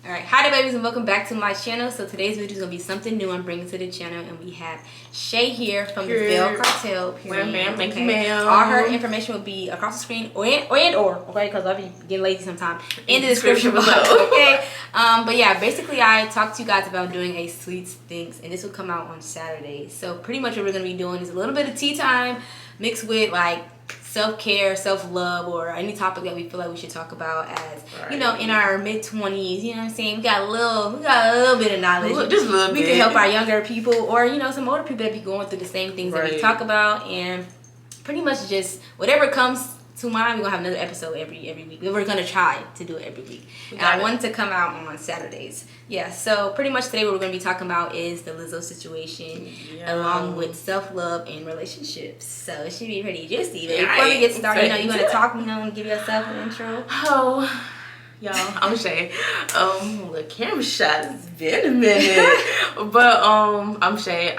Alright, hi there babies and welcome back to my channel. So today's video is going to be something new I'm bringing to the channel, and we have Shay here from the Veil Cartel. Well, ma'am, thank you, ma'am. All her information will be across the screen or okay, because I'll be getting lazy sometimes, in the description below. Okay, but yeah, basically I talked to you guys about doing a SweetsThinks, and this will come out on Saturday. So pretty much what we're going to be doing is a little bit of tea time mixed with like self-care, self-love, or any topic that we feel like we should talk about as, you know, in our mid-20s, you know what I'm saying? We got a little bit of knowledge. Just a little bit. We can help our younger people, or, you know, some older people that be going through the same things that we talk about, and pretty much just whatever comes to mind, we're going to have another episode every week. We're going to try to do it every week. And I wanted to come out on Saturdays. Yeah, so pretty much today what we're going to be talking about is the Lizzo situation, along with self-love and relationships. So it should be pretty juicy. But before we get started, you know, you want to talk, you know, and give yourself an intro? Oh, y'all, I'm Shay. The camera shot has been a minute. But I'm Shay.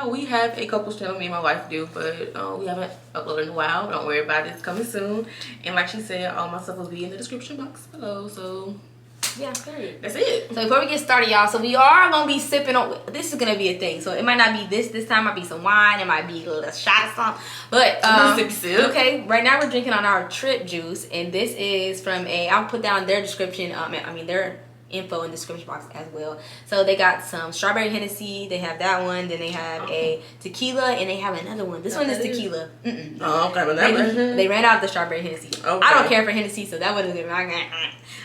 We have a couples channel me and my wife do, but we haven't uploaded in a while. Don't worry about it, it's coming soon. And like she said, all my stuff will be in the description box below. So yeah, period. That's it. So before we get started, y'all, so we are gonna be sipping on. This is gonna be a thing. So it might not be this time. Might be some wine. It might be a little shot of something. But okay, right now we're drinking on our Trip juice, and this is from I'll put down their description. I mean their info in the description box as well. So they got some strawberry Hennessy. They have that one. Then they have a tequila, and they have another one. This one is tequila. Oh, okay, but that they ran out of the strawberry Hennessy. Okay. I don't care for Hennessy, so that wasn't good.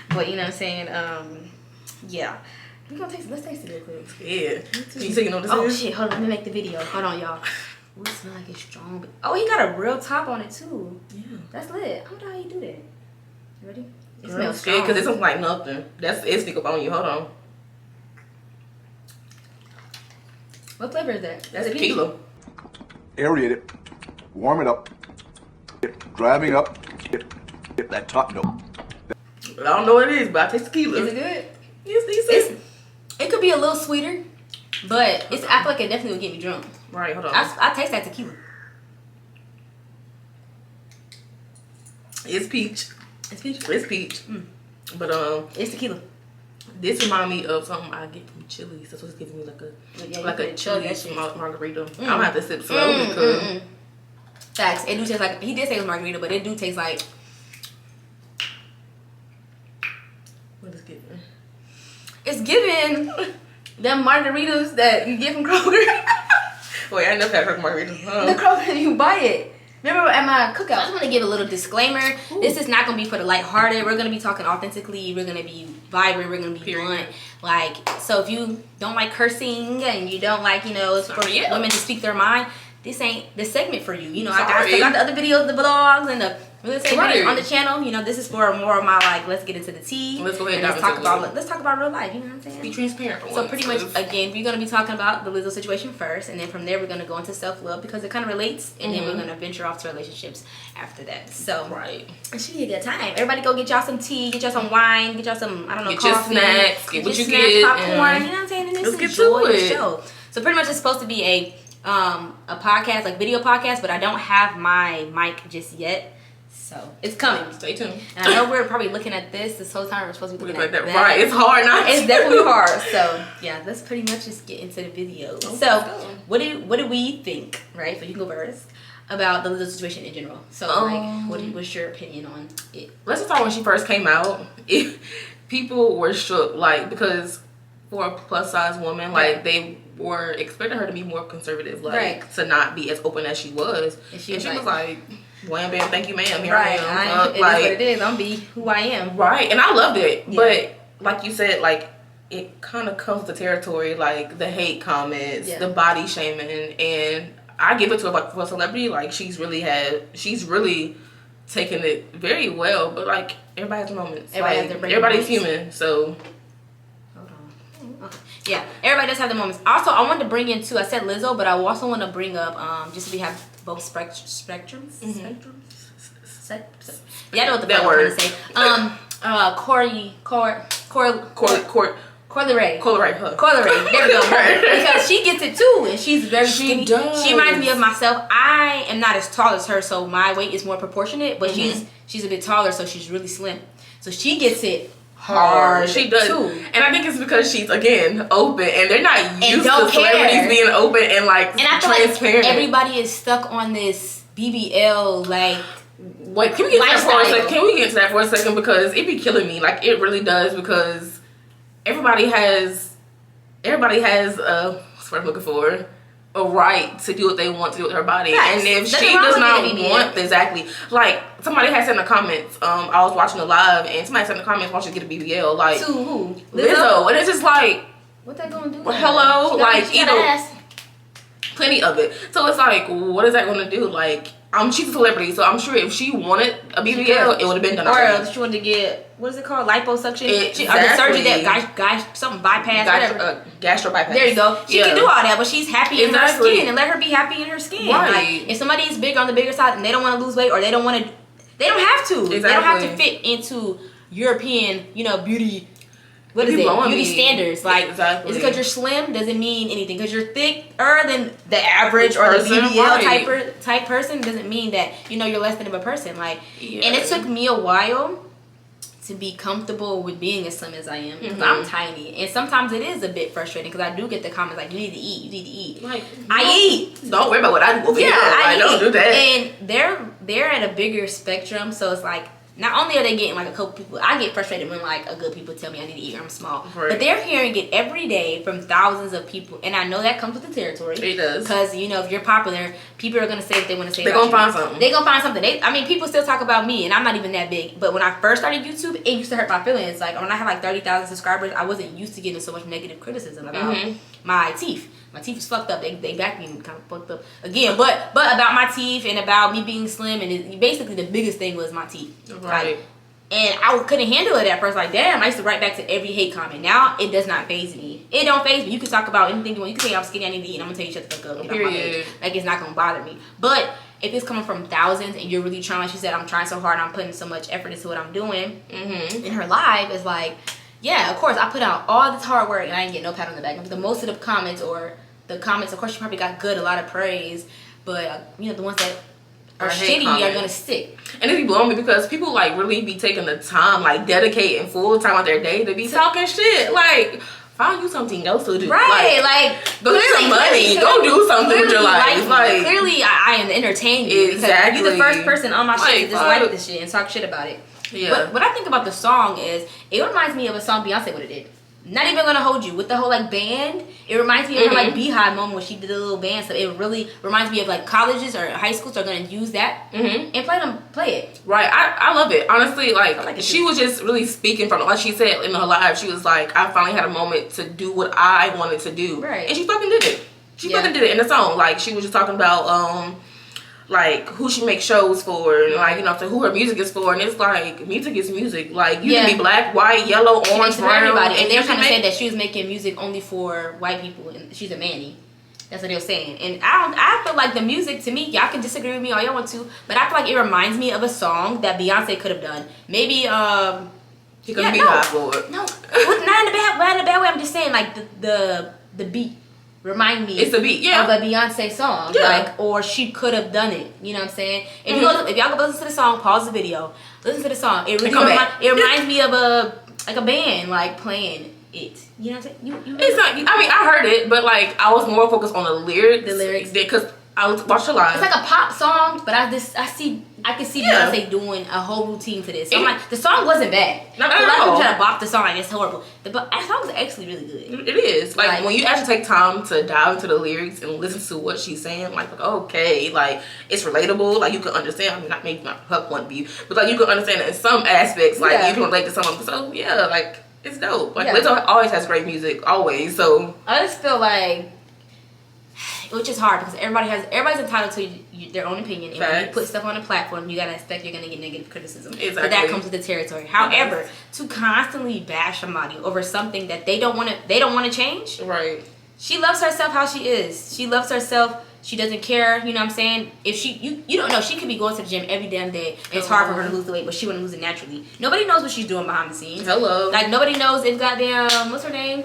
But you know what I'm saying? Yeah. We gonna taste. Let's taste it real quick. Yeah. Can you take it on the Oh shit! Hold on. Let me make the video. Hold on, y'all. Ooh, it smells like it's strong. Oh, he got a real top on it too. Yeah. That's lit. I wonder how you do that. You ready? It Girl, smells strong. because it smells like nothing. It stick up on you. Hold on. What flavor is that? That's tequila. Aerate it, warm it up, driving up, get that top note. I don't know what it is, but I taste tequila. Is it good? It's decent. It could be a little sweeter, but I feel like it definitely would get me drunk. Right, hold on. I taste that tequila. It's peach. It's peach. It's peach. But it's tequila. This reminds me of something I get from Chili's. That's what's giving me like a Chili's margarita. I'm gonna have to sip slowly because facts. It do taste like, he did say it was margarita, but it do taste like, what is giving? It's giving them margaritas that you get from Kroger. Wait, I never had Kroger margaritas. The Kroger, you buy it. Remember at my cookout, I just want to give a little disclaimer. Ooh. This is not going to be for the lighthearted. We're going to be talking authentically. We're going to be vibrant. We're going to be blunt. Like, so if you don't like cursing and you don't like, you know, it's for women to speak their mind, this ain't the segment for you. You know, I got the other videos, the vlogs, and the real estate videos on the channel. You know, this is for more of my, like, let's get into the tea. Let's go ahead and let's talk about real life. You know what I'm saying? Be transparent for So pretty much, again, we're going to be talking about the Lizzo situation first, and then from there we're going to go into self-love because it kind of relates, and then we're going to venture off to relationships after that. So it should be a good time. Everybody go get y'all some tea, get y'all some wine, get y'all some, I don't know, get coffee. Your snacks, get what you snacks, get. Popcorn, you know what I'm saying? And let's get enjoy to the it. show. So pretty much it's supposed to be a podcast, like video podcast, but I don't have my mic just yet. So it's coming. Stay tuned. And I know we're probably looking at this whole time. We're supposed to be looking at that. Right. It's hard not It's definitely hard. So yeah, let's pretty much just get into the video. Okay. So what do we think, right? So you can go first about the Lizzo situation in general. So like, what's your opinion on it? Let's just talk when she first came out. People were shook, like, because for a plus size woman, like they were expecting her to be more conservative, like to not be as open as she was. And she was like, wham bam, thank you ma'am, here I am. It is what it is. I'm be who I am. Right, and I loved it. Yeah. But like you said, like it kind of comes with the territory, like the hate comments, the body shaming, and I give it to her, like, for a celebrity, like she's really taken it very well. But like everybody has moments. Everybody's human, so. Okay. Yeah, everybody does have the moments. Also, I wanted to bring in too. I said Lizzo, but I also want to bring up just so we have both spectrums. Yeah, I know what the fuck I'm trying to say. Coily Ray. There we go. Because she gets it too, and she's very skinny. She reminds me of myself. I am not as tall as her, so my weight is more proportionate. But she's a bit taller, so she's really slim. So she gets it hard. She does too. And I think it's because she's, again, open, and they're not used to celebrities being open and like and I feel transparent. Like everybody is stuck on this BBL like. Wait, can we get to that for a second? Can we get to that for a second? Because it be killing me. Like, it really does, because everybody has what's what I'm looking for, a right to do what they want to do with her body. Yes. And if she does not want, exactly, like somebody had said in the comments, I was watching the live and somebody said in the comments, why should get a BBL? Like, to who? Lizzo. And it's just like, what they gonna do? Well, hello, like, plenty of it. So it's like, what is that gonna do? Like, she's a celebrity, so I'm sure if she wanted a BBL, it would have been done. Or if she wanted to get, what is it called, liposuction? Exactly. Or the surgery that something bypass, whatever. Gastro bypass. There you go. She can do all that, but she's happy in her skin, and let her be happy in her skin. Right. Like, if somebody is big on the bigger side and they don't want to lose weight, or they don't have to. Exactly. They don't have to fit into European, beauty. What is it? Beauty standards. Like, exactly. It's because you're slim doesn't mean anything. Because you're thicker than the average or the BBL type person doesn't mean that you're less than a person. Like, and it took me a while to be comfortable with being as slim as I am. Because I'm tiny, and sometimes it is a bit frustrating because I do get the comments like, "You need to eat. You need to eat." Like, I eat. Don't worry about what I do over here. I don't do that. And they're at a bigger spectrum, so it's like. Not only are they getting like a couple people, I get frustrated when like a good people tell me I need to eat or I'm small. Right. But they're hearing it every day from thousands of people. And I know that comes with the territory. It does. Because, if you're popular, people are going to say what they want to say They're going to find something. They're going to find something. People still talk about me and I'm not even that big. But when I first started YouTube, it used to hurt my feelings. Like when I had like 30,000 subscribers, I wasn't used to getting so much negative criticism about my teeth. My teeth is fucked up. They back me kind of fucked up again. But about my teeth and about me being slim, and basically the biggest thing was my teeth. Right. Like, and I couldn't handle it at first. Like, damn, I used to write back to every hate comment. Now it does not faze me. It don't faze me. You can talk about anything you want. You can say I'm skinny, I need to eat, and I'm gonna tell you shut the fuck up. Period. Like, it's not gonna bother me. But if it's coming from thousands and you're really trying, like she said, I'm trying so hard, I'm putting so much effort into what I'm doing. In her live, it's like, yeah, of course I put out all this hard work and I didn't get no pat on the back. The most of the comments, of course, she probably got a lot of praise, but the ones that are shitty are gonna stick. And it be blowing me because people like really be taking the time, like dedicating full time of their day to be talking shit. Like, find you something else to do. Right, like go get some money. Go do something with your life. Like clearly, I am entertaining you. Exactly. You're the first person on my shit to dislike this shit and talk shit about it. Yeah. But what I think about the song is, it reminds me of a song Beyonce would have did. Not even gonna hold you with the whole like band. It reminds me of her like Beehive moment where she did a little band stuff. It really reminds me of like colleges or high schools are gonna use that and play it. Right, I love it. Honestly, like she was just really speaking from, like she said in her live, she was like, I finally had a moment to do what I wanted to do. Right. And she fucking did it. She fucking did it in the song. Like she was just talking about like who she makes shows for, and like so who her music is for, and it's like music is music. Like you can be black, white, yellow, orange, brown, everybody. And they're trying to say that she was making music only for white people, and she's a manny. That's what they were saying. And I feel like the music to me, y'all can disagree with me all y'all want to, but I feel like it reminds me of a song that Beyonce could have done. Maybe she could be high for it. No, not in a bad way. I'm just saying like the beat. Remind me it's a beat, of a Beyonce song. Like, or she could have done it. You know what I'm saying? If y'all go listen to the song, pause the video, listen to the song. It really reminds me of a band like playing it. You know what I'm saying? It's not. I mean, I heard it, but like I was more focused on the lyrics. The lyrics, because I watched the live. It's like a pop song, but I can see Beyonce doing a whole routine to this. So I'm like, the song wasn't bad. Not at all. A lot of people try to bop the song like it's horrible. But that song is actually really good. It is. Like when you actually take time to dive into the lyrics and listen to what she's saying, like okay, like it's relatable. Like you can understand. I mean, maybe not her point of view, but like you can understand it in some aspects. Like you can relate to someone. So yeah, like it's dope. Like Lizzo always has great music, always. So I just feel like. Which is hard because everybody's entitled to their own opinion. And when you put stuff on a platform, you gotta expect you're gonna get negative criticism. Exactly. But that comes with the territory. However, to constantly bash somebody over something that they don't want to change. Right. She loves herself how she is. She loves herself. She doesn't care. You know what I'm saying? If you don't know, she could be going to the gym every damn day. And it's hard for her to lose the weight, but she wouldn't lose it naturally. Nobody knows what she's doing behind the scenes. Hello. Like nobody knows if goddamn what's her name.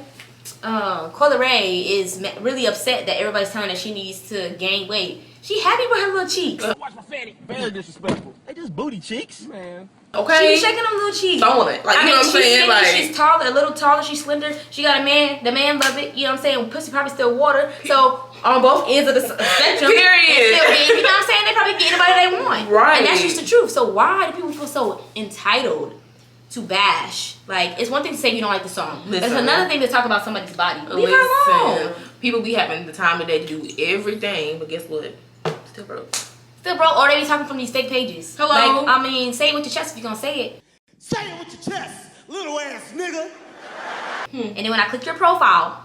Cola Ray is really upset that everybody's telling her she needs to gain weight. She happy with her little cheeks. Watch my fatty. Very disrespectful. They just booty cheeks. Man. Okay. She's shaking them little cheeks. Throwing it. Like, you know what I'm saying? Skinny, like, she's taller, a little taller, she's slender. She got a man. The man love it. You know what I'm saying? Pussy probably still water. So, on both ends of the spectrum. Period. Still getting, you know what I'm saying? They probably get anybody they want. Right. And that's just the truth. So, why do people feel so entitled to bash? Like, it's one thing to say you don't like the song. It's another thing to talk about somebody's body. Leave her alone. People be having the time of day to do everything, but guess what? Still broke. Still broke, or they be talking from these fake pages. Hello. Like, I mean, say it with your chest if you're gonna say it. Say it with your chest, little ass nigga. And then when I click your profile,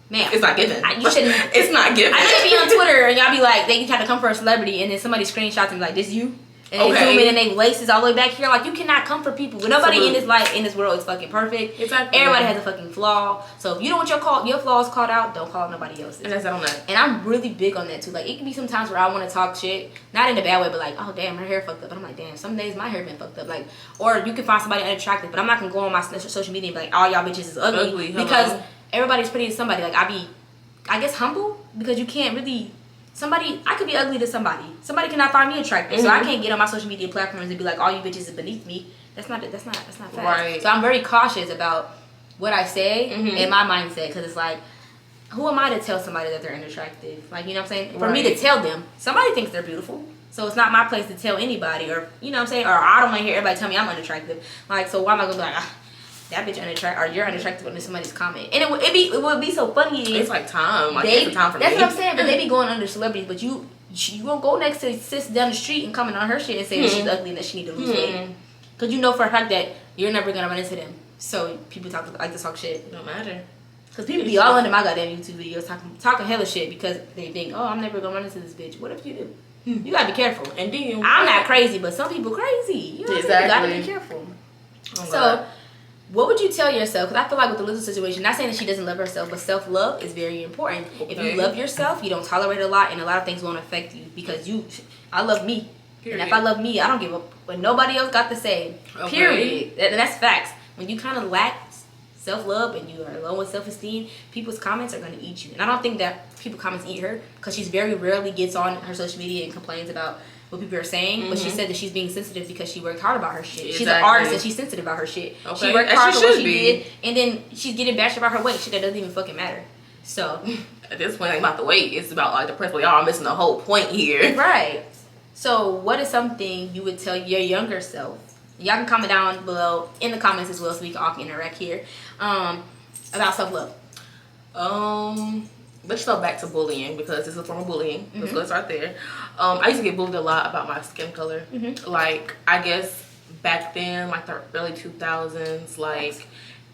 man, it's not given. You shouldn't. It's not given. I know they be on Twitter and y'all be like, they try to come for a celebrity, and then somebody screenshots and be like, "This you." And they zoom in and they laces all the way back here. Like, you cannot come for people. But nobody in this life, in this world, is fucking perfect. Exactly. Everybody has a fucking flaw. So if you don't want your flaws called out, don't call nobody else's. And that's on that. And I'm really big on that too. Like, it can be some times where I want to talk shit, not in a bad way, but like, oh damn, her hair fucked up. But I'm like, damn, some days my hair been fucked up. Like, or you can find somebody unattractive, but I'm not gonna go on my social media and be like, all y'all bitches is ugly because everybody's pretty to somebody. Like, I guess humble, because you can't really. I could be ugly to somebody. Somebody cannot find me attractive, so I can't get on my social media platforms and be like, all you bitches is beneath me. That's not fact. Right. So I'm very cautious about what I say and my mindset, because it's like, who am I to tell somebody that they're unattractive? Like, you know what I'm saying? For me to tell them, somebody thinks they're beautiful. So it's not my place to tell anybody, or, you know what I'm saying? Or I don't want to hear everybody tell me I'm unattractive. Like, so why am I going to be like, that bitch unattractive, or you're unattractive when somebody's comment? And it would be so funny. It's like time. Like, it's time for that's me. What I'm saying. But they be going under celebrities, but you won't go next to sis down the street and comment on her shit and say that she's ugly and that she need to lose weight, because you know for a fact that you're never gonna run into them. So people like to talk shit. Don't matter. Because people be all under my goddamn YouTube videos talking hella shit because they think, oh, I'm never gonna run into this bitch. What if you do? You gotta be careful. And then I'm not crazy, but some people crazy. You know what I'm saying? You gotta be careful. So, what would you tell yourself? Because I feel like with the Lizzo situation, not saying that she doesn't love herself, but self-love is very important. Okay. If you love yourself, you don't tolerate a lot, and a lot of things won't affect you, because I love me. Period. And if I love me, I don't give up what nobody else got to say. Okay. Period. And that's facts. When you kind of lack self-love and you are low with self-esteem, people's comments are going to eat you. And I don't think that people's comments eat her, because she very rarely gets on her social media and complains about what people are saying, but she said that she's being sensitive because she worked hard about her shit. Exactly. She's an artist and she's sensitive about her shit. Okay. She worked hard for what she did, and then she's getting bashed about her weight. Shit that doesn't even fucking matter. So at this point, it ain't about the weight. It's about like the principle. Y'all are missing the whole point here. Right. So what is something you would tell your younger self? Y'all can comment down below in the comments as well, so we can all interact here about self-love. Let's go back to bullying, because this is a form of bullying. Let's start there. I used to get bullied a lot about my skin color. Like, I guess back then, like the early 2000s, like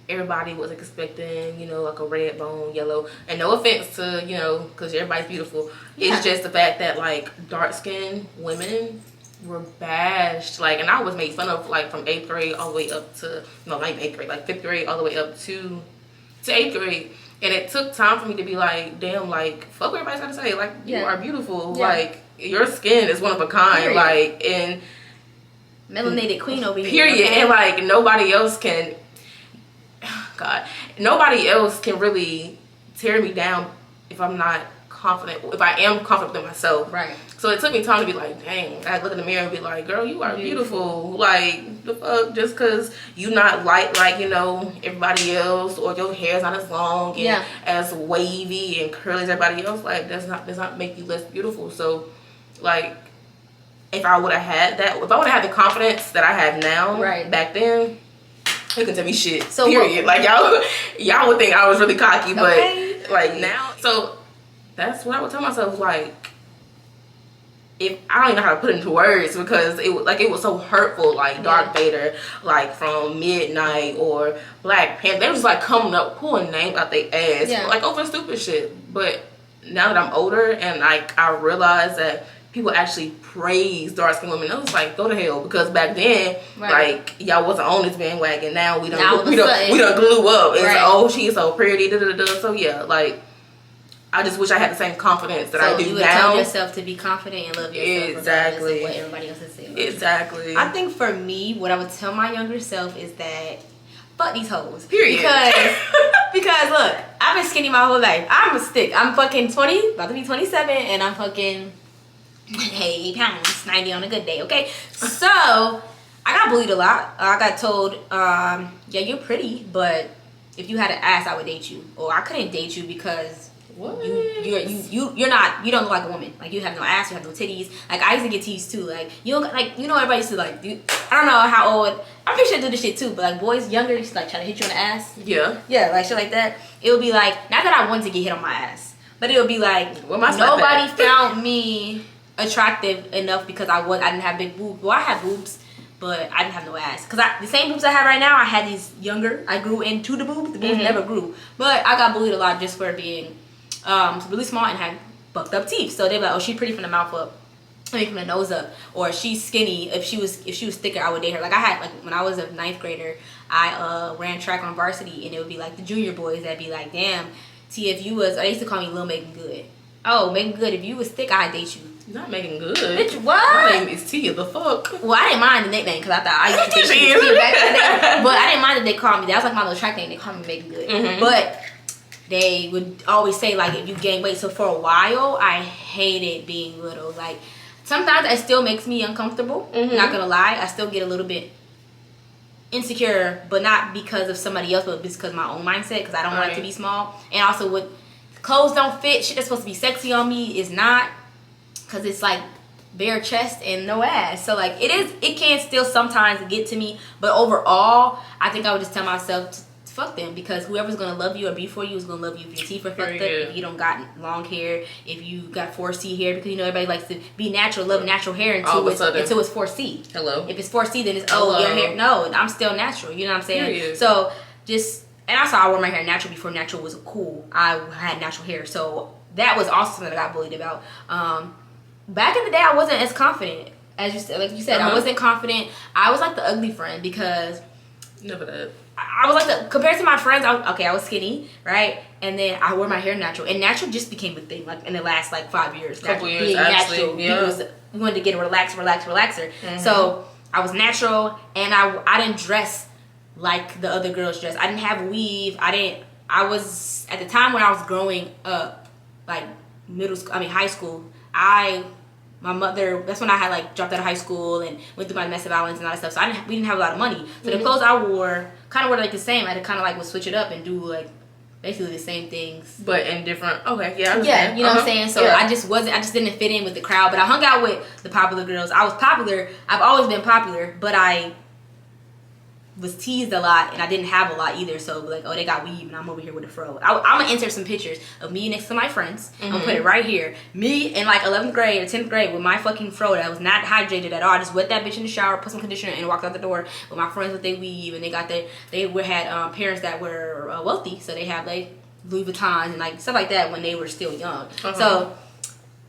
everybody was expecting, you know, like a red bone, yellow. And no offense to, you know, because everybody's beautiful. Yeah. It's just the fact that like dark skinned women were bashed. Like, and I was made fun of like from 8th grade all the way up to, no, not even 8th grade, like 5th grade all the way up to 8th grade. And it took time for me to be like, damn, like, fuck what everybody's gotta say. Like, you are beautiful. Yeah. Like, your skin is one of a kind. Period. Like, and melanated queen over here. Period. Okay? And like, nobody else can, God, nobody else can really tear me down if I'm not confident, if I am confident in myself. Right. So it took me time to be like, dang, I look in the mirror and be like, girl, you are beautiful. Like, the fuck, just because you not like, you know, everybody else, or your hair's not as long and as wavy and curly as everybody else, like, does not make you less beautiful. So, like, if I would have had that, if I would have had the confidence that I have now, back then, you can tell me shit. So period. Like, y'all would think I was really cocky, but like now, so that's what I would tell myself. Like, if I don't even know how to put it into words, because it was so hurtful. Like Darth Vader, like from Midnight or Black Panther, they was like coming up pulling names out their ass, like over stupid shit. But now that I'm older and like I realize that people actually praise dark-skinned women, I was like, go to hell, because back then, like, y'all wasn't on this bandwagon. Now we done glue up. It's like, oh, she's so pretty, So yeah, like, I just wish I had the same confidence that I do now. So you would tell yourself to be confident and love yourself, regardless of what everybody else is saying. Exactly. I think for me, what I would tell my younger self is that fuck these hoes. Period. Because look, I've been skinny my whole life. I'm a stick. I'm fucking 20, about to be 27, and I'm fucking Hey, 8 pounds, 90 on a good day, okay? So, I got bullied a lot. I got told, yeah, you're pretty, but if you had an ass, I would date you. Or I couldn't date you because you don't look like a woman. Like, you have no ass, you have no titties. Like, I used to get teased too. Like, everybody used to like, I don't know how old, I'm pretty sure I do this shit too, but like boys younger used to like try to hit you on the ass. Yeah, like shit like that. It would be like, not that I wanted to get hit on my ass, but it would be like, nobody found me attractive enough because I didn't have big boobs. Well, I had boobs, but I didn't have no ass. Because the same boobs I have right now, I had these younger. I grew into the boobs. The boobs never grew. But I got bullied a lot just for being really small and had bucked up teeth. So they'd be like, oh, she's pretty from the mouth up. I mean, from the nose up. Or she's skinny. If she was thicker, I would date her. Like, I had, like, when I was a 9th grader, I ran track on varsity. And it would be like the junior boys that'd be like, damn, T, if you was, they used to call me Lil Megan Good. Oh, Megan Good, if you was thick, I'd date you. Not Megan Good. Bitch, what? My name is Tia, the fuck? Well, I didn't mind the nickname because I thought I used to think she was Tia back in the day. But I didn't mind that they called me. That was like my little track name. They called me Megan Good. But they would always say, like, if you gain weight. So for a while, I hated being little. Like, sometimes it still makes me uncomfortable. Not gonna lie. I still get a little bit insecure, but not because of somebody else, but because of my own mindset, because I don't want it to be small. And also with clothes don't fit, shit that's supposed to be sexy on me is not, because it's like bare chest and no ass. So like it can still sometimes get to me, but overall I think I would just tell myself to fuck them, because whoever's gonna love you or be for you is gonna love you if your teeth are fucked up, if you don't got long hair, if you got 4C hair, because everybody likes to be natural, love natural hair until it's 4C. Hello. If it's 4C, then it's your hair. No, I'm still natural. You know what I'm saying? Period. So just, and also I wore my hair natural before natural was cool. I had natural hair, so that was also something that I got bullied about. Back in the day, I wasn't as confident as you said. Like you said, I wasn't confident. I was like the ugly friend because never that. I was like compared to my friends. I was skinny, right? And then I wore my hair natural, and natural just became a thing. Like in the last 5 years, couple years, being actually, natural. We wanted to get a relaxer. So I was natural, and I didn't dress like the other girls dress. I didn't have a weave. I was at the time when I was growing up, like high school. My mother, that's when I had like dropped out of high school and went through my domestic violence and all that stuff. So we didn't have a lot of money. So the clothes I wore kind of were like the same. I had to kind of like would switch it up and do like basically the same things, but in different. Okay, yeah, you know what I'm saying. So I just didn't fit in with the crowd. But I hung out with the popular girls. I was popular. I've always been popular, but I was teased a lot, and I didn't have a lot either. So like, oh, they got weave, and I'm over here with a fro. I'm gonna insert some pictures of me next to my friends. I'm gonna put it right here. Me in like 11th grade or 10th grade with my fucking fro that was not hydrated at all. I just wet that bitch in the shower, put some conditioner, and walked out the door with my friends with their weave, and they had parents that were wealthy, so they had like Louis Vuittons and like stuff like that when they were still young. So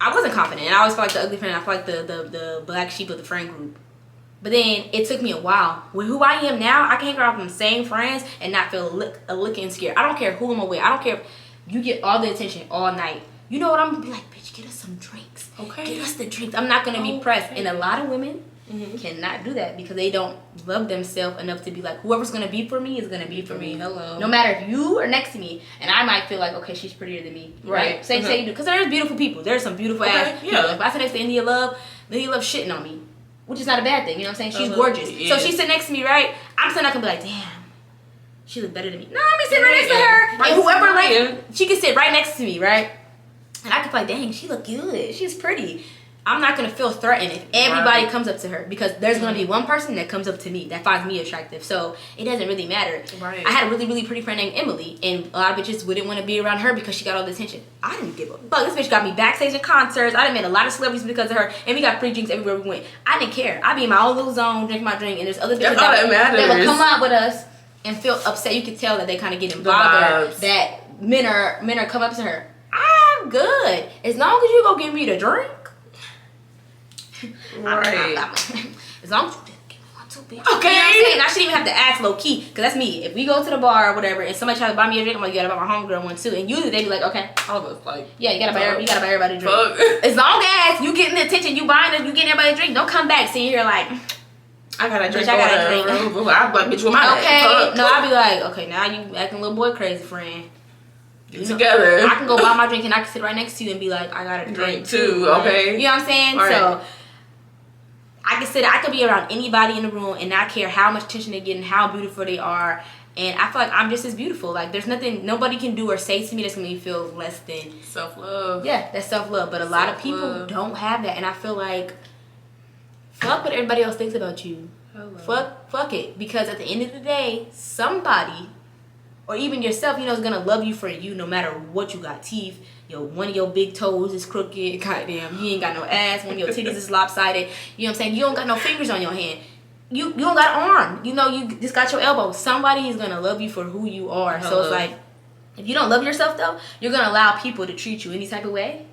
I wasn't confident, and I always felt like the ugly friend. I felt like the black sheep of the friend group. But then it took me a while. With who I am now, I can hang around with the same friends and not feel a lick insecure. I don't care who I'm with. I don't care if you get all the attention all night. You know what? I'm gonna be like, bitch, get us some drinks. Okay. Get us the drinks. I'm not gonna be pressed. And a lot of women cannot do that because they don't love themselves enough to be like, whoever's gonna be for me is gonna be for me. Hello. No matter if you are next to me, and I might feel like, okay, she's prettier than me. Right. Say you do. Because there's beautiful people. There's some beautiful ass people. If I sit next to India Love shitting on me. Which is not a bad thing, you know what I'm saying? She's gorgeous. Yeah. So she sit next to me, right? I'm sitting up and be like, damn, she look better than me. No, I'm sitting right next to her. Right. And whoever, she can sit right next to me, right? And I can be like, dang, she look good. She's pretty. I'm not going to feel threatened if everybody comes up to her, because there's going to be one person that comes up to me that finds me attractive. So it doesn't really matter. Right. I had a really, really pretty friend named Emily, and a lot of bitches wouldn't want to be around her because she got all the attention. I didn't give a fuck. This bitch got me backstage at concerts. I done met a lot of celebrities because of her, and we got free drinks everywhere we went. I didn't care. I'd be in my own little zone, drink my drink, and there's other bitches that would come out with us and feel upset. You could tell that they kind of getting bothered that men are come up to her. I'm good as long as you go give me the drink. Right. As long as you didn't give me one too, bitch. Okay. You know what I'm saying? I shouldn't even have to ask low key, because that's me. If we go to the bar or whatever and somebody tries to buy me a drink, I'm like, you gotta buy my homegirl one too. And usually they be like, okay. All of us like, yeah, you gotta buy everybody a drink. As long as you getting the attention, you buying it, you getting everybody a drink. Don't come back sitting here like, I got a drink. I'm like, bitch, with my okay. No, I'll be like, okay, now you acting little boy crazy, friend. together. I can go buy my drink and I can sit right next to you and be like, I got a drink too. Okay. You know what I'm saying? Right. So I could be around anybody in the room and not care how much attention they're getting, how beautiful they are. And I feel like I'm just as beautiful. Like, there's nothing nobody can do or say to me that's going to make me feel less than... Self-love. Yeah, that's self-love. But a lot of people don't have that. And I feel like, fuck what everybody else thinks about you. Fuck it. Because at the end of the day, somebody, or even yourself, is going to love you for you no matter what you got. Teeth, one of your big toes is crooked. Goddamn, you ain't got no ass. One of your titties is lopsided. You know what I'm saying? You don't got no fingers on your hand. You don't got an arm. You just got your elbow. Somebody is going to love you for who you are. So it's like, if you don't love yourself, though, you're going to allow people to treat you any type of way.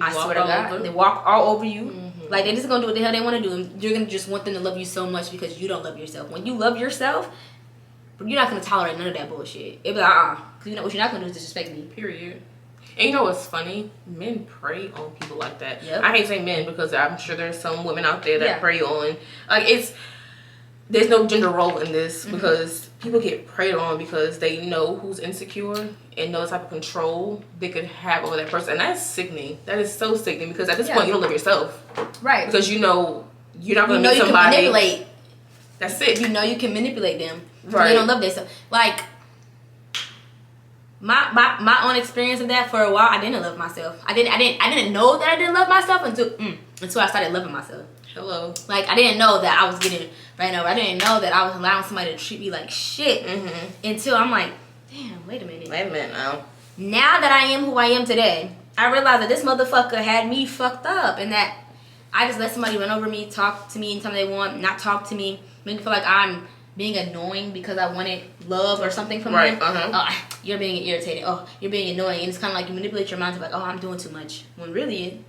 I swear to God. They walk all over you. Mm-hmm. Like, they're just going to do what the hell they want to do. And you're going to just want them to love you so much because you don't love yourself. When you love yourself, you're not going to tolerate none of that bullshit. It'll be like, because what you're not going to do is disrespect me. Period. And you know what's funny? Men prey on people like that. Yep. I hate saying men because I'm sure there's some women out there that prey on. Like, there's no gender role in this because people get preyed on because they know who's insecure and know the type of control they could have over that person. And that's sickening. That is so sickening because at this point you don't love yourself. Right. Because you're not going to meet somebody. You can manipulate. That's it. You can manipulate them. Right. They don't love themselves. Like, my own experience of that, for a while, I didn't love myself. I didn't know that I didn't love myself until I started loving myself. Hello. Like, I didn't know that I was getting ran over. I didn't know that I was allowing somebody to treat me like shit until I'm like, damn, wait a minute now. Now that I am who I am today, I realized that this motherfucker had me fucked up and that I just let somebody run over me, talk to me anytime they want, not talk to me, make me feel like I'm being annoying because I wanted love or something from them. You're being irritated. Oh, you're being annoying. And it's kind of like you manipulate your mind to like, oh, I'm doing too much. When really,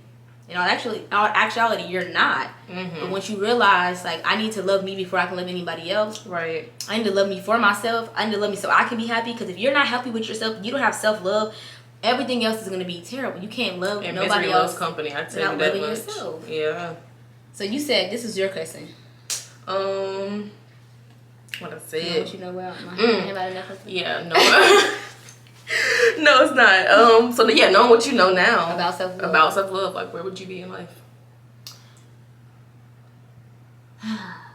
in all actuality, you're not. But once you realize, like, I need to love me before I can love anybody else. Right. I need to love me for myself. I need to love me so I can be happy. Because if you're not happy with yourself, you don't have self-love, everything else is going to be terrible. You can't love and nobody else company. I tell without you that loving much. yourself. Yeah. So you said this is your question. What I said. You know what you know about? About enough. Yeah, no. No, it's not. So yeah, knowing what you know now about self-love. About self-love, like, where would you be in life?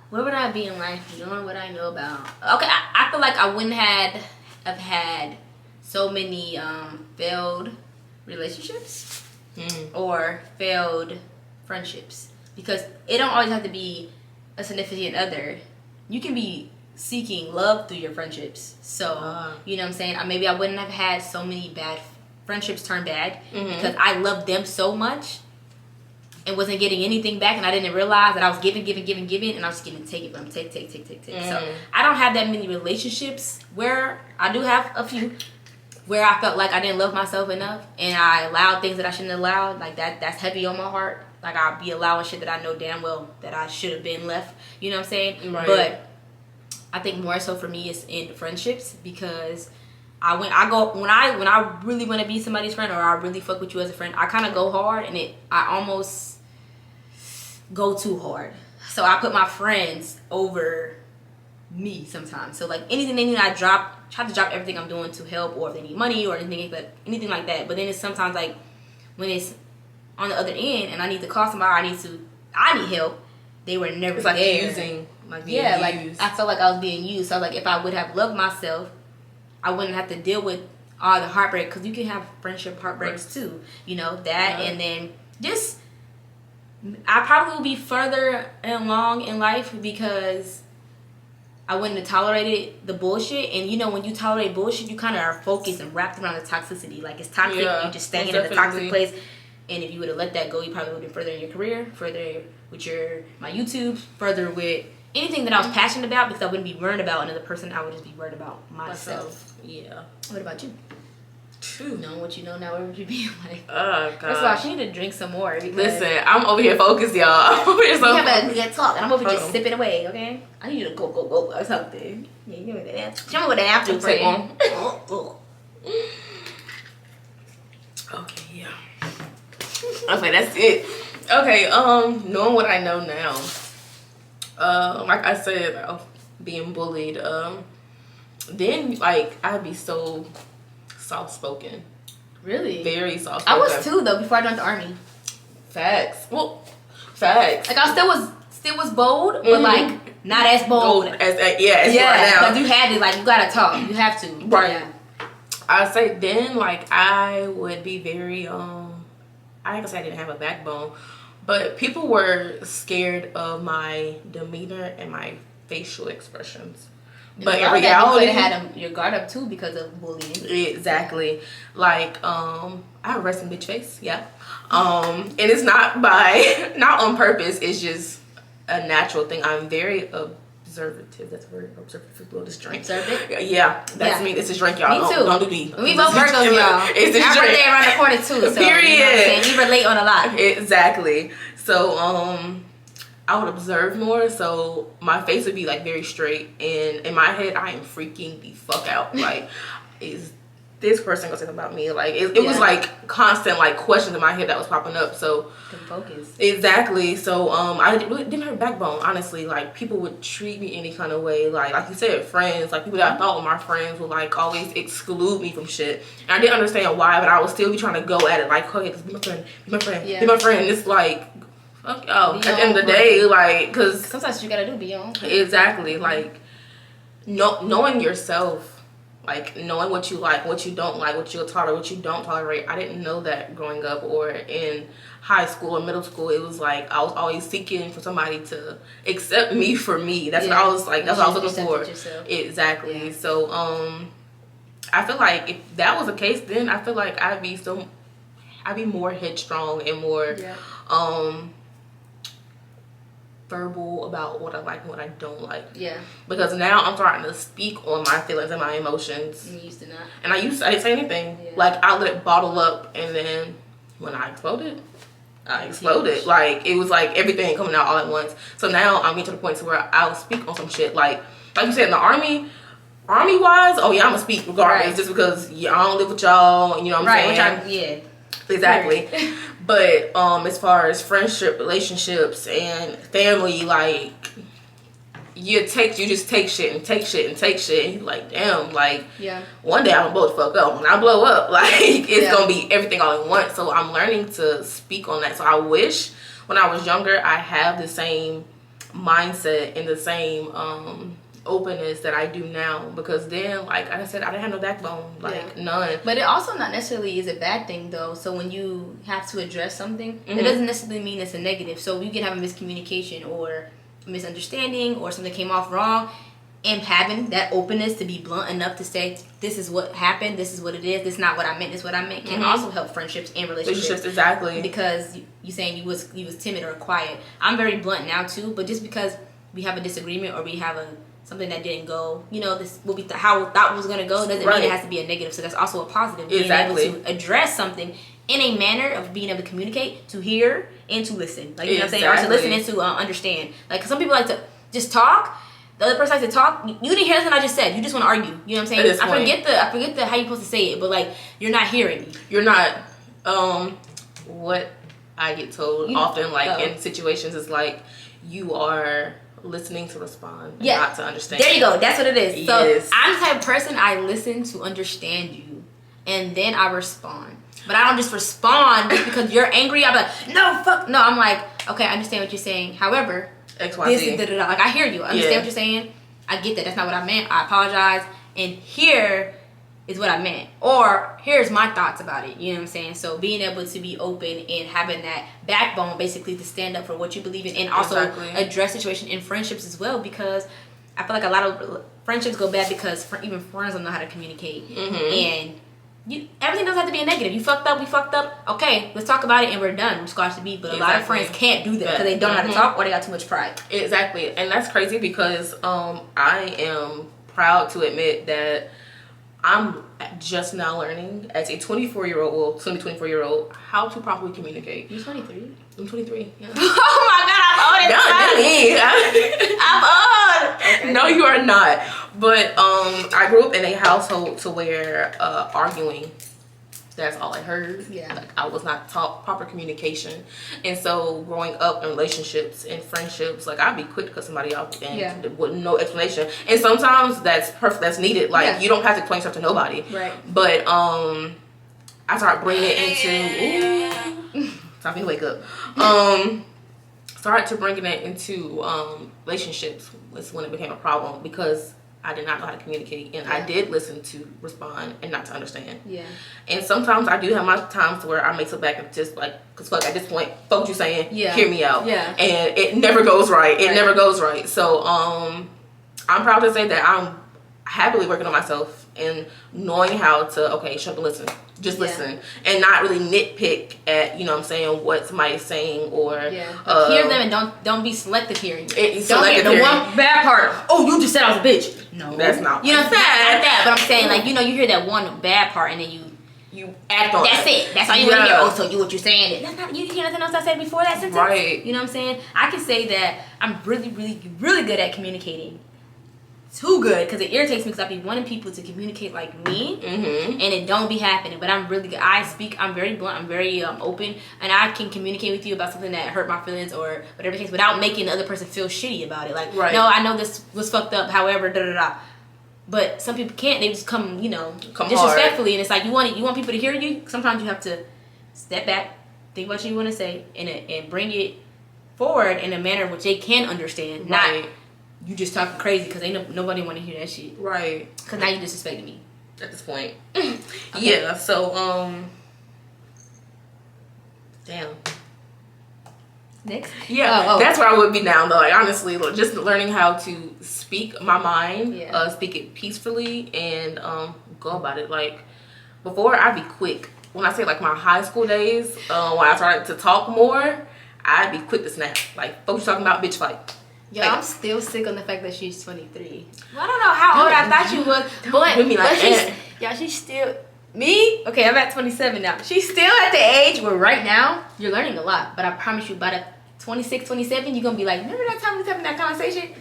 Where would I be in life? Knowing what I know about. Okay, I feel like I wouldn't have had so many failed relationships or failed friendships, because it don't always have to be a significant other. You can be seeking love through your friendships. So, you know what I'm saying? Maybe I wouldn't have had so many bad friendships turn bad because I loved them so much and wasn't getting anything back, and I didn't realize that I was giving, and I was just getting take from take. So I don't have that many relationships where I do have a few where I felt like I didn't love myself enough and I allowed things that I shouldn't have allowed. Like that's heavy on my heart. Like, I'll be allowing shit that I know damn well that I should have been left. You know what I'm saying? Right. But I think more so for me is in friendships, because when I really want to be somebody's friend, or I really fuck with you as a friend, I kind of go hard, and I almost go too hard. So I put my friends over me sometimes. So like anything they need, I try to drop everything I'm doing to help, or if they need money or anything like that. But then it's sometimes like when it's on the other end and I need to call somebody, I need help, they were never like there. Using, like being used. I felt like I was being used. So I was like, if I would have loved myself, I wouldn't have to deal with all the heartbreak, because you can have friendship heartbreaks too, and then just I probably will be further along in life because I wouldn't have tolerated the bullshit. And when you tolerate bullshit, you kind of are focused and wrapped around the toxicity. Like, it's toxic, you just staying in a toxic place. And if you would have let that go, you probably would have been further in your career, further with my YouTube, further with anything that I was passionate about, because I wouldn't be worried about another person. I would just be worried about myself. Yeah. What about you? True. Knowing what you know now, where would you be? Like, oh, God. First of all, she need to drink some more. Listen, I'm over here focused, y'all. I'm over here we have a talk, and I'm over here just sipping away, okay? I need you to go or something. Yeah, give me that. Show me what the after take one. Okay, yeah. Okay, that's it. Okay, knowing what I know now, like I said, being bullied, then like I'd be so soft-spoken. Really? Very soft-spoken. I was too, though, before I joined the army. Facts. Well, facts. Like, I still was bold, but, like, not as bold. As you are now. Because you had to, like, you gotta talk. You have to. Right. Yeah. I'd say then, like, I would be very, I ain't gonna say I didn't have a backbone, but people were scared of my demeanor and my facial expressions. But in reality, you could have had your guard up too because of bullying. Exactly. Like, I have a resting bitch face, yeah. And it's not not on purpose. It's just a natural thing. I'm very observative. That's a word. Observative. Blow this drink. Observant? Yeah, that's me. It's a drink, y'all. Me too. Don't do me. We both Virgos, y'all. It's a Our drink. birthday around the corner too. So, Period. You know what I'm saying? We relate on a lot. Exactly. So, I would observe more, so my face would be like very straight, and in my head I am freaking the fuck out. Like, is this person gonna say something about me? Like, it was like constant like questions in my head that was popping up. So focus. Exactly. So I really didn't have a backbone, honestly. Like, people would treat me any kind of way, like you said, friends, like people that I thought were my friends would like always exclude me from shit, and I didn't understand why, but I would still be trying to go at it like, okay, just be my friend, be my friend, be my friend. And it's like, fuck y'all. At the end of the day, like, because sometimes you gotta do beyond. Exactly. Like, knowing yourself, like knowing what you like, what you don't like, what you'll tolerate, what you don't tolerate. I didn't know that growing up or in high school or middle school. It was like I was always seeking for somebody to accept me for me. That's what I was like. That's what I was looking for. Exactly. Yeah. So I feel like if that was the case, then I feel like I'd be more headstrong and more verbal about what I like and what I don't like. Yeah. Because now I'm starting to speak on my feelings and my emotions. You used to not. And I didn't say anything. Yeah. Like, I let it bottle up, and then when I exploded, I exploded. Like, it was like everything coming out all at once. So now I'm getting to the point to where I'll speak on some shit. Like you said, in the army wise, oh yeah, I'm gonna speak regardless, just because I don't live with y'all, you know what I'm saying? Exactly. But as far as friendship, relationships, and family, like, you just take shit and take shit and take shit, and you're like, damn, like, one day I'm gonna blow the fuck up. When I blow up, like, it's gonna be everything all at once. So I'm learning to speak on that. So I wish when I was younger I have the same mindset and the same openness that I do now, because then, like I said, I didn't have no backbone, like none. But it also not necessarily is a bad thing though. So when you have to address something, it doesn't necessarily mean it's a negative. So you can have a miscommunication or a misunderstanding or something came off wrong, and having that openness to be blunt enough to say, this is what happened, this is what it is, this is not what I meant, this is what I meant, can also help friendships and relationships. Exactly. Because you saying you was timid or quiet. I'm very blunt now too, but just because we have a disagreement or we have something that didn't go, this will be how we thought was going to go, doesn't mean it has to be a negative. So that's also a positive. Being able to address something in a manner of being able to communicate, to hear, and to listen. Like, you know what I'm saying? Or to listen and to understand. Like, some people like to just talk. The other person likes to talk. You didn't hear something I just said. You just want to argue. You know what I'm saying? I forget the how you're supposed to say it, but, like, you're not hearing me. You're not, what I get told often, like, in situations is, like, you are listening to respond and not to understand. There you go. That's what it is. So I'm the type of person, I listen to understand you, and then I respond. But I don't just respond just because you're angry. I'm like, no, fuck. No, I'm like, okay, I understand what you're saying. However, XYZ. Like, I hear you. I understand what you're saying. I get that. That's not what I meant. I apologize. And here is what I meant. Or here's my thoughts about it. You know what I'm saying? So being able to be open and having that backbone basically to stand up for what you believe in, and also address situations in friendships as well, because I feel like a lot of friendships go bad because even friends don't know how to communicate. And everything doesn't have to be a negative. You fucked up, we fucked up. Okay, let's talk about it and we're done. We're squashed the beat. But a lot of friends can't do that because they don't know how to talk or they got too much pride. Exactly. And that's crazy because I am proud to admit that I'm just now learning as a 24-year-old, soon to 24-year-old, how to properly communicate. You're 23? I'm 23. Yeah. Oh my God, I'm old. I'm old. Okay. No, you are not. But I grew up in a household to where arguing that's all I heard. Yeah. Like, I was not taught proper communication. And so growing up in relationships and friendships, like, I'd be quick to cut somebody off and with no explanation. And sometimes that's perfect, that's needed. Like, you don't have to explain stuff to nobody. Right. But I started bringing it into time for me to wake up. Started to bringing it into relationships was when it became a problem, because I did not know how to communicate, and I did listen to respond and not to understand. Yeah. And sometimes I do have my times where I may sit back and just like, cause fuck, at this point, fuck what you saying, hear me out. Yeah. And it never goes right. It never goes right. So I'm proud to say that I'm happily working on myself and knowing how to shut up and listen. Just listen and not really nitpick at, you know what I'm saying, what somebody's saying, or hear them and don't be selective hearing. Don't hear the one bad part. Oh, you just said I was a bitch. No, that's not. You know what I'm saying? Not that, but I'm saying, like, you know, you hear that one bad part and then you act on that's it. That's all you want to hear. Oh, so what you're saying? That's not. You hear nothing else I said before that sentence, right? You know what I'm saying? I can say that I'm really, really, really good at communicating. Too good, because it irritates me, because I be wanting people to communicate like me, and it don't be happening. But I'm really good. I'm very blunt, I'm very open, and I can communicate with you about something that hurt my feelings or whatever the case, without making the other person feel shitty about it. Like, no, I know this was fucked up, however, But some people can't. They just come disrespectfully, and it's like you want people to hear you. Sometimes you have to step back, think about what you want to say, and bring it forward in a manner which they can understand, not you just talking crazy because ain't nobody want to hear that shit. Right. Because now you disrespecting me. At this point. Yeah, so, damn. Next? Yeah, that's where I would be now, though. Like, honestly, just learning how to speak my mind, speak it peacefully, and go about it. Like, before, I'd be quick. When I say, like, my high school days, when I started to talk more, I'd be quick to snap. Like, folks talking about bitch fight. Yeah, like, I'm still sick on the fact that she's 23. Well, I don't know how old I thought she was, but she's still me. Okay, I'm at 27 now. She's still at the age where right now you're learning a lot. But I promise you, by the 26, 27, you're gonna be like, remember that time we was having that conversation,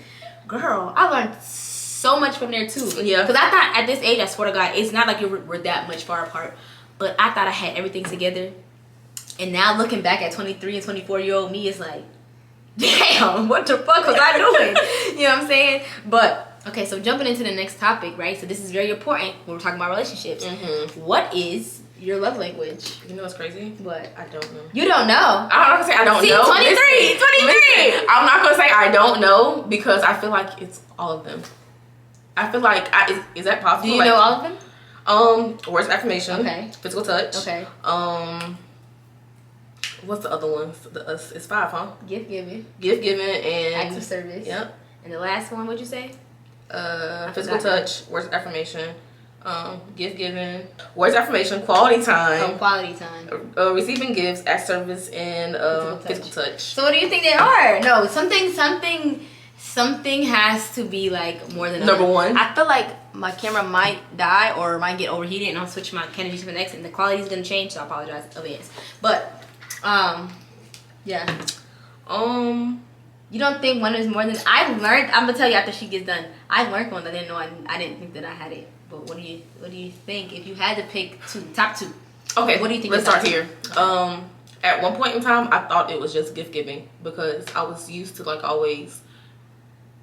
girl? I learned so much from there too. Yeah, because I thought at this age, I swear to God, it's not like we're that much far apart. But I thought I had everything together, and now looking back at 23 and 24-year-old me, it's like, damn, what the fuck was I doing? You know what I'm saying? But, okay, so jumping into the next topic, right? So this is very important when we're talking about relationships. What is your love language? You know what's crazy? What? I don't know. You don't know? I'm not going to say I don't know. 23! Listen, I'm not going to say I don't know, because I feel like it's all of them. I feel like, is that possible? Do you know all of them? Words of affirmation. Okay. Physical touch. Okay. What's the other one? It's 5, huh? Gift giving and acts of service. Yep. And the last one, what'd you say? Physical touch, words of affirmation, gift giving, words of affirmation, quality time. Quality time. Receiving gifts, acts of service, and physical touch. So what do you think they are? No, something has to be like more than number one. I feel like my camera might die or might get overheated, and I'll switch my Kennedy to the next, and the quality is gonna change. So I apologize in advance. But yeah. You don't think one is more than I learned? I'm gonna tell you after she gets done. I learned one. I didn't know. I didn't think that I had it. But what do you think if you had to pick top two? Okay. What do you think? Let's start here. At one point in time, I thought it was just gift giving, because I was used to, like, always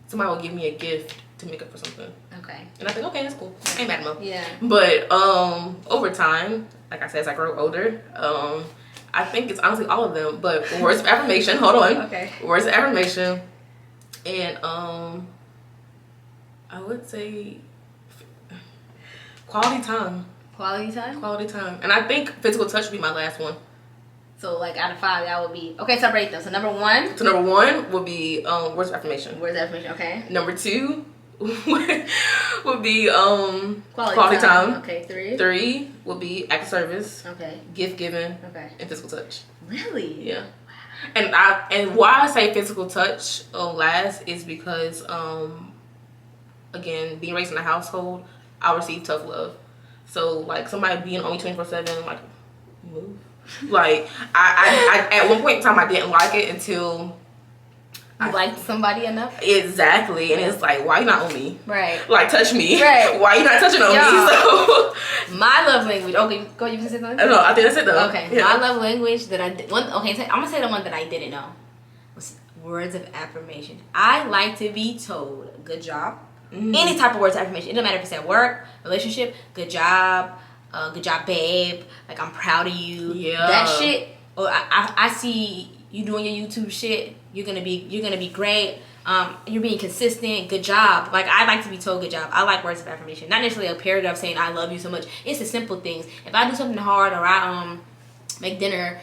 somebody would give me a gift to make up for something. Okay. And I think, okay, that's cool. Ain't bad enough. Yeah. But over time, like I said, as I grow older, I think it's honestly all of them. But words of affirmation, hold on. Okay. Words of affirmation. And I would say quality time. Quality time? Quality time. And I think physical touch would be my last one. So, like, out of 5, that would be... Okay, so rate them. So, number 1? So, number 1 would be words of affirmation. Words of affirmation, okay. Number 2 would be quality time. Okay, 3? 3 would be act of service. Okay. Gift giving. Okay. And physical touch. Really? Yeah. And why I say physical touch last is because again, being raised in a household, I received tough love. So, like, somebody being on me 24/7, like, move. Like, I at one point in time I didn't like it until you liked somebody enough. Exactly. And it's like, why you not on me? Right. Like, touch me. Right. Why you not touching on me? So my love love language. Okay, go. You can say something. No, I think that's it though. Okay, yeah. my love language that I did. I'm gonna say the one that I didn't know was words of affirmation. I like to be told, "Good job." Any type of words of affirmation. It doesn't matter if it's at work, relationship. Good job, babe. Like I'm proud of you. Yeah. That shit. Or I see you doing your YouTube shit. You're gonna be great. You're being consistent. Good job. Like I like to be told good job. I like words of affirmation. Not necessarily a paragraph saying I love you so much. It's the simple things. If I do something hard or I make dinner,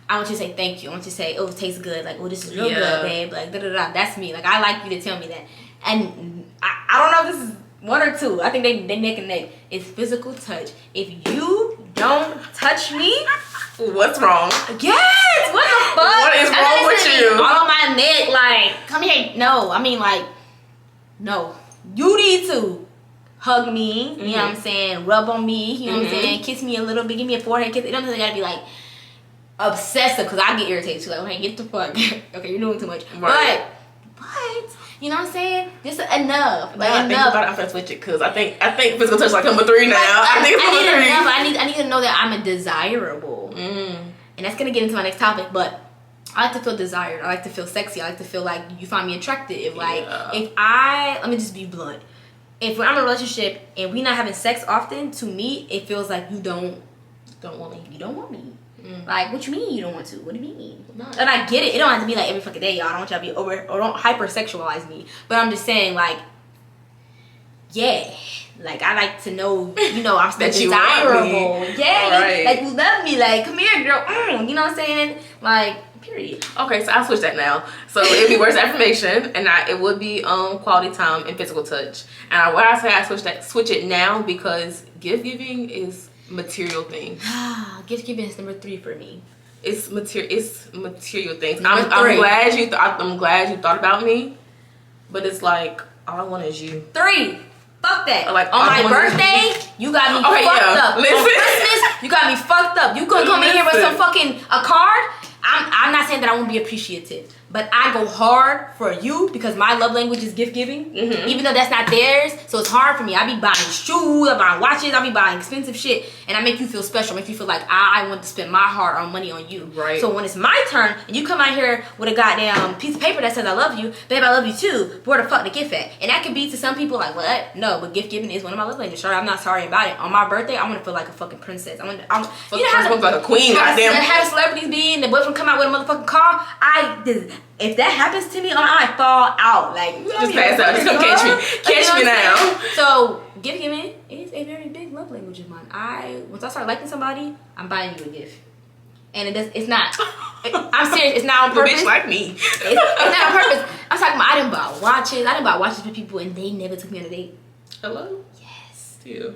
I want you to say thank you. I want you to say, oh, it tastes good. Like, oh, this is real good, babe. Like, da-da-da. That's me. Like, I like you to tell me that. And I don't know if this is one or two. I think they neck and neck. It's physical touch. If you don't touch me, what's wrong? Yes! What the fuck? What is wrong with you? All on my neck, like, come here. No, I mean, like, no. You need to hug me. You know what I'm saying? Rub on me. You know what I'm saying? Kiss me a little bit. Give me a forehead kiss. It doesn't gotta be like obsessive because I get irritated too. Like, okay, get the fuck. Okay, you're doing too much. Right. But you know what I'm saying? Just enough. Like I enough. think about it, I'm gonna switch it because I think physical touch like number 3 now. I think it's number 3. Enough. I need to know that I'm a desirable. And that's gonna get into my next topic, but I like to feel desired. I like to feel sexy. I like to feel like you find me attractive. Like let me just be blunt. If I'm in a relationship and we not having sex often, to me it feels like you don't want me. You don't want me. Like, what you mean you don't want to? What do you mean? No. And I get it. It don't have to be like every fucking day, y'all. I don't want y'all to be over or don't hypersexualize me. But I'm just saying, like, yeah. Like, I like to know, you know, I'm still desirable. Yeah. Right. Like, you love me. Like, come here, girl. You know what I'm saying? Like, period. Okay, so I'll switch that now. So it'd be words of affirmation, and it would be quality time and physical touch. And why I say I switch it now because gift giving is material things. Gift giving is number 3 for me. It's material things. I'm glad you thought about me, but it's like all I want is you. 3. Fuck that. Like on my birthday, you got me fucked up. Listen. On Christmas, you got me fucked up. You could come in here with some fucking a card. I'm not saying that I won't be appreciative, but I go hard for you because my love language is gift giving, even though that's not theirs. So it's hard for me. I be buying shoes, I buy watches, I be buying expensive shit, and I make you feel special, make you feel like I want to spend my hard-earned money on you. Right. So when it's my turn and you come out here with a goddamn piece of paper that says I love you, babe, I love you too. Where the fuck the gift at? And that could be to some people like, what? No, but gift giving is one of my love languages. Sorry, I'm not sorry about it. On my birthday, I want to feel like a fucking princess. You know how like a queen. Goddamn. Have celebrities be and the boyfriend come out with a motherfucking car. If that happens to me, I fall out. Like, just pass out. Just come catch me. Catch me now. So, gift giving is a very big love language of mine. Once I start liking somebody, I'm buying you a gift. And it's not. I'm serious. It's not on purpose. The bitch like me. It's not on purpose. I'm talking about I didn't buy watches. I didn't buy watches for people and they never took me on a date. Hello? Yes. Yeah.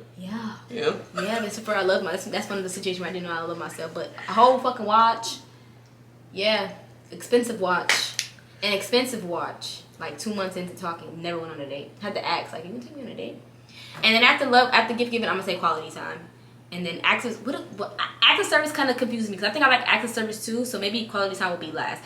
Yeah, that's for I love that's one of the situations where I didn't know I love myself. But a whole fucking watch. Yeah. Expensive watch. An expensive watch. Like 2 months into talking, never went on a date. Had to ask, like, you can take me on a date? And then after gift giving, I'm gonna say quality time. And then acts of service kind of confused me because I think I like acts of service too. So maybe quality time will be last.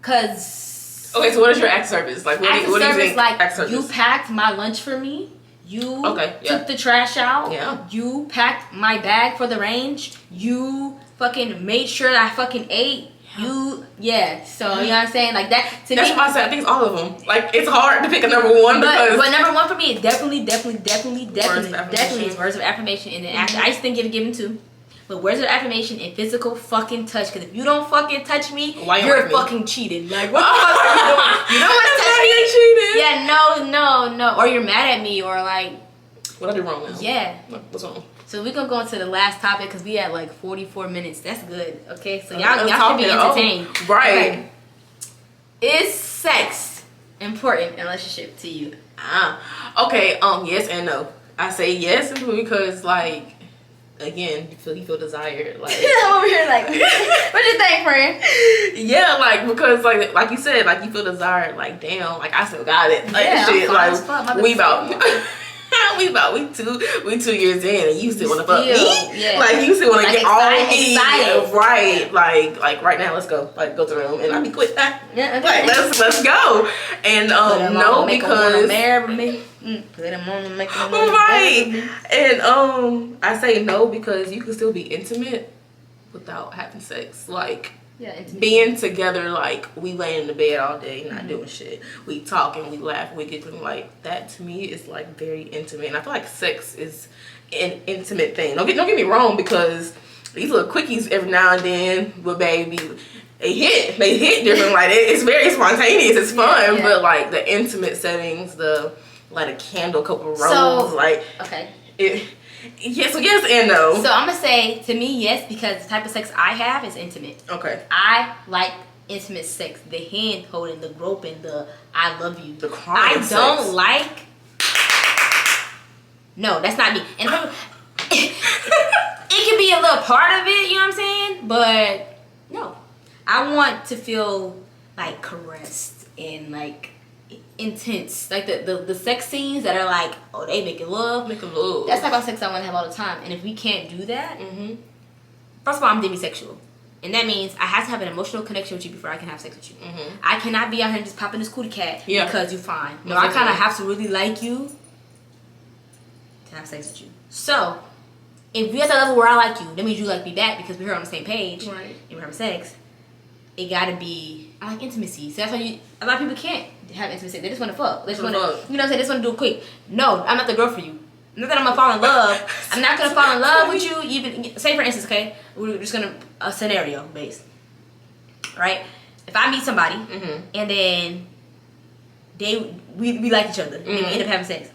Cause okay, so what is your acts of service? Like, what do you think? Like, acts of service? You packed my lunch for me. You took the trash out. Yeah. You packed my bag for the range. You fucking made sure that I fucking ate. So you know what I'm saying? Like that to that's me. Why I said I think it's all of them. Like it's hard to pick a number one but number 1 for me is definitely is words of affirmation. And then after I just think giving too. But words of affirmation and physical fucking touch. Because if you don't fucking touch me, you're fucking cheated. Like what the fuck are you doing? You don't want to touch me? Cheated. Yeah, no. Or you're mad at me or like. What I did wrong now? Yeah. What's wrong? So we're gonna go into the last topic because we had like 44 minutes. That's good. Okay, so y'all should be entertained. Right. Okay. Is sex important in a relationship to you? Okay. Yes and no. I say yes because like again, you feel desired. Like I'm over here like, what you think, friend? Yeah, like because like you said, like you feel desired. Like damn, like I still got it. Like shit, like we about. we 2 years in, and you still want to fuck me? Yeah. Like you still want to get all me, excited. right? Like right now, let's go. Like go to the room, and I'll be quick. Yeah, like let's go. And no, because put him on, make him right. And I say no because you can still be intimate without having sex. Like. Yeah, being together, like we lay in the bed all day, not doing shit. We talking, we laugh, we giggling. Like that to me is like very intimate, and I feel like sex is an intimate thing. Don't get me wrong, because these little quickies every now and then with baby, they hit different. Like it's very spontaneous, it's fun, yeah. But like the intimate settings, the light a candle, couple of roses, like okay. Yes and no. So I'm gonna say, to me, yes, because the type of sex I have is intimate. Okay. I like intimate sex, the hand holding, the groping, the I love you. The crying. I don't like. No, that's not me. And it can be a little part of it, you know what I'm saying? But no, I want to feel like caressed and like intense, like the sex scenes that are like, oh, they making love. Making love. That's the type of sex I want to have all the time. And if we can't do that, first of all, I'm demisexual, and that means I have to have an emotional connection with you before I can have sex with you. I cannot be out here just popping this cootie cat because you're fine. No, I kind of have to really like you to have sex with you. So if we're at the level where I like you, that means you like me back because we're on the same page, right? And we're having sex. It gotta be, I like intimacy. So that's why a lot of people can't have intimacy. They just want to fuck. They just want to, you know what I'm saying? They just want to do it quick. No, I'm not the girl for you. Not that I'm gonna fall in love. I'm not gonna fall in love with you. Even say for instance, okay, we're just gonna a scenario based, right? If I meet somebody and then we like each other and we end up having sex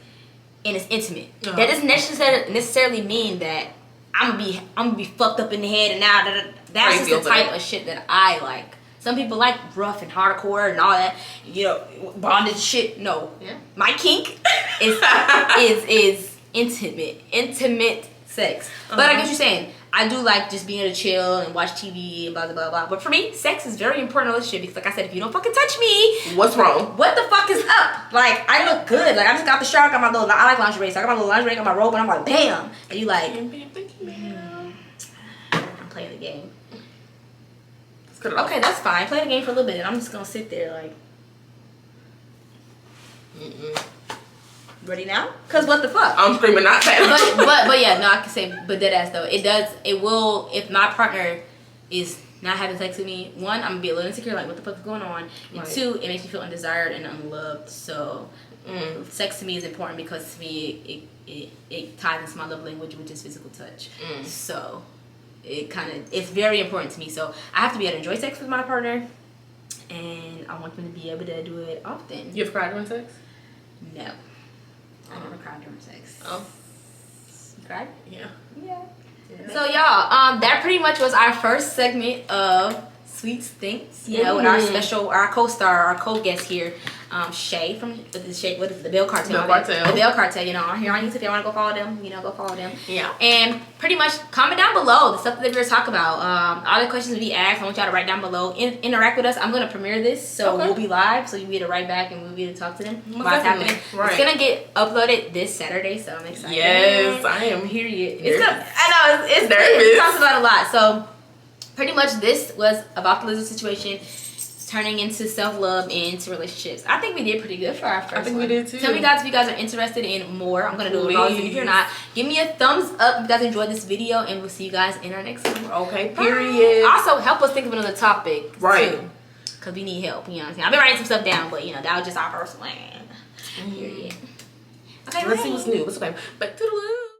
and it's intimate, that doesn't necessarily mean that I'm gonna be fucked up in the head and now that's just the type of shit that I like. Some people like rough and hardcore and all that, you know, bondage shit. No, my kink is intimate sex. But I get what you're saying. I do like just being able to chill and watch TV and blah blah blah blah. But for me, sex is very important in a relationship because, like I said, if you don't fucking touch me, what's wrong? What the fuck is up? Like I look good. Like I just got the shower, got my little. I like lingerie, so I got my little lingerie, got my robe, and I'm like, bam. And you like, I'm playing the game. Okay, that's fine. Play the game for a little bit, and I'm just gonna sit there like. Ready now? Cause what the fuck? I'm screaming not that. but yeah, no, I can say, but dead ass though. It will, if my partner is not having sex with me, one, I'm gonna be a little insecure, like what the fuck is going on, and two, it makes me feel undesired and unloved. So, sex to me is important because to me it ties into my love language, which is physical touch. So, it's very important to me. So I have to be able to enjoy sex with my partner, and I want them to be able to do it often. You ever cried during sex? No. I never cried during sex. Oh. You cried? Yeah. So y'all, that pretty much was our first segment of SweetsThinks. You know, with our co-star, our co-guest here, Shay from the Bell Cartel. The Bell Cartel, you know, here on YouTube. If you want to go follow them, go follow them. Yeah. And pretty much comment down below the stuff that we're talking about. All the questions we asked, I want y'all to write down below. Interact with us. I'm gonna premiere this, so we'll be live, so you'll be able to write back and we'll be able to talk to them. What's happening? Right. It's gonna get uploaded this Saturday, so I'm excited. Yes, I am. Period. I know it's nervous. It talks about a lot. So pretty much this was about the Lizzo situation turning into self-love and into relationships. I think we did pretty good for our first one. I think we did too. Tell me guys if you guys are interested in more. I'm going to do it regardless. If you're not, give me a thumbs up if you guys enjoyed this video, and we'll see you guys in our next one. Okay, period. Also, help us think of another topic too. Because we need help, you know what I'm saying? I've been writing some stuff down, but that was just our first one. Period. Okay, let's see what's new. What's okay? But toodaloo.